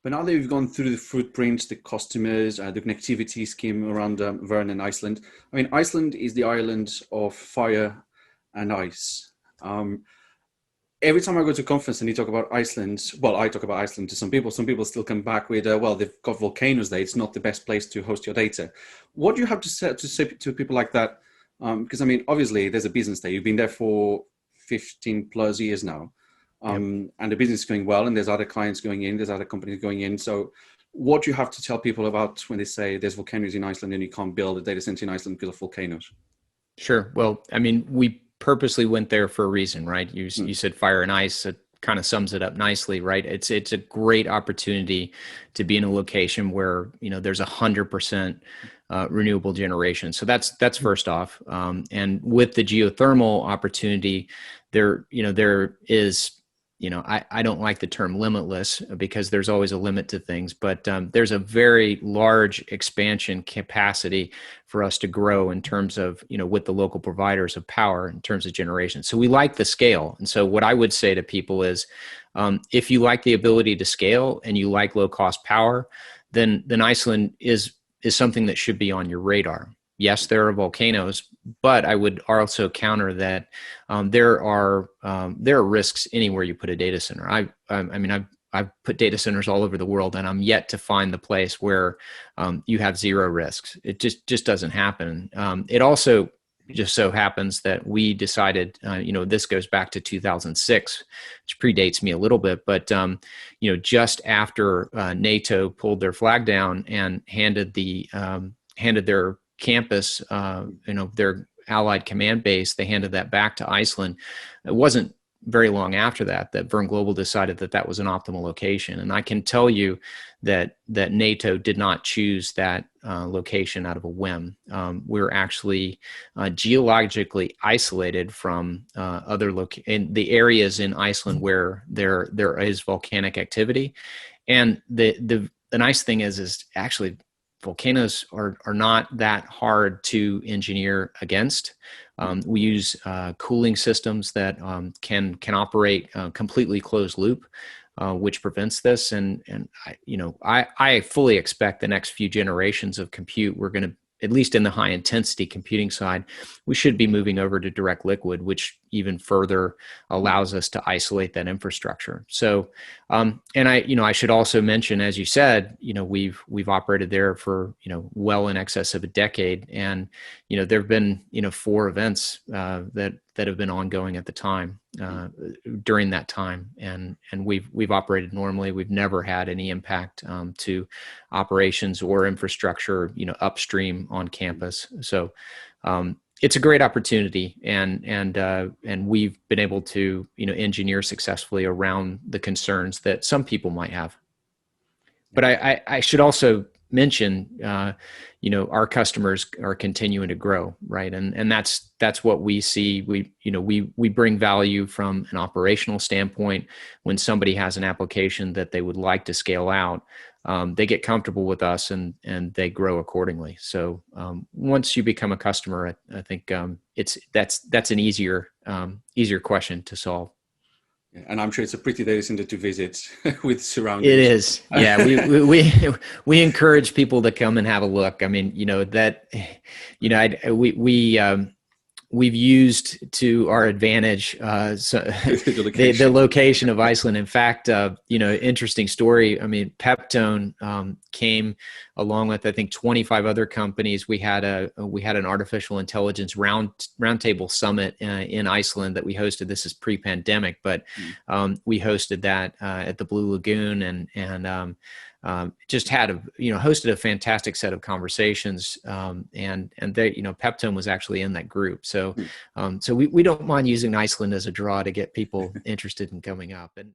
But now that we've gone through the footprints, the customers, the connectivity scheme around Verne and Iceland, I mean, Iceland is the island of fire and ice. Every time I go to a conference and you talk about Iceland, well, I talk about Iceland to some people still come back with, well, they've got volcanoes there. It's not the best place to host your data. What do you have to say to people like that? Because I mean, obviously there's a business there. You've been there for 15 plus years now. Yep. And the business is going well, and there's other clients going in, there's other companies going in. So what do you have to tell people about when they say there's volcanoes in Iceland and you can't build a data center in Iceland because of volcanoes? Sure. Well, I mean, we purposely went there for a reason, right? You Mm. said fire and ice. It kind of sums it up nicely, right? It's a great opportunity to be in a location where there's 100% renewable generation. So that's first off. And with the geothermal opportunity, there is. I don't like the term limitless because there's always a limit to things, but there's a very large expansion capacity for us to grow in terms of, with the local providers of power in terms of generation. So we like the scale. And so what I would say to people is, if you like the ability to scale and you like low cost power, then Iceland is something that should be on your radar. Yes, there are volcanoes, but I would also counter that there are risks anywhere you put a data center. I've put data centers all over the world, and I'm yet to find the place where you have zero risks. It just doesn't happen. It also just so happens that we decided, this goes back to 2006, which predates me a little bit, but just after NATO pulled their flag down and handed their campus, their allied command base, they handed that back to Iceland. It wasn't very long after that Verne Global decided that was an optimal location. And I can tell you that NATO did not choose that location out of a whim. We're actually geologically isolated from in the areas in Iceland where there is volcanic activity. And the nice thing is actually volcanoes are not that hard to engineer against. We use cooling systems that can operate completely closed loop, which prevents this. And I fully expect the next few generations of compute, we're going to, at least in the high intensity computing side, we should be moving over to direct liquid, which even further allows us to isolate that infrastructure. So, and I should also mention, as you said, we've operated there for, well in excess of a decade. And, there've been, 4 events that have been ongoing at the time, during that time. And we've operated normally. We've never had any impact to operations or infrastructure, upstream on campus. So it's a great opportunity, and we've been able to, engineer successfully around the concerns that some people might have. But I should also mention, our customers are continuing to grow, right? And that's what we see. We bring value from an operational standpoint. When somebody has an application that they would like to scale out, they get comfortable with us and they grow accordingly. So once you become a customer, I think that's an easier question to solve. And I'm sure it's a pretty data center to visit with surroundings. It is. Yeah. We encourage people to come and have a look. I mean, we've used to our advantage the location of Iceland. In fact, interesting story. I mean, Peptone came along with, I think, 25 other companies. We had an artificial intelligence roundtable summit in Iceland that we hosted. This is pre-pandemic, but we hosted that at the Blue Lagoon, and just hosted a fantastic set of conversations, and they, Peptone was actually in that group. So we don't mind using Iceland as a draw to get people interested in coming up. And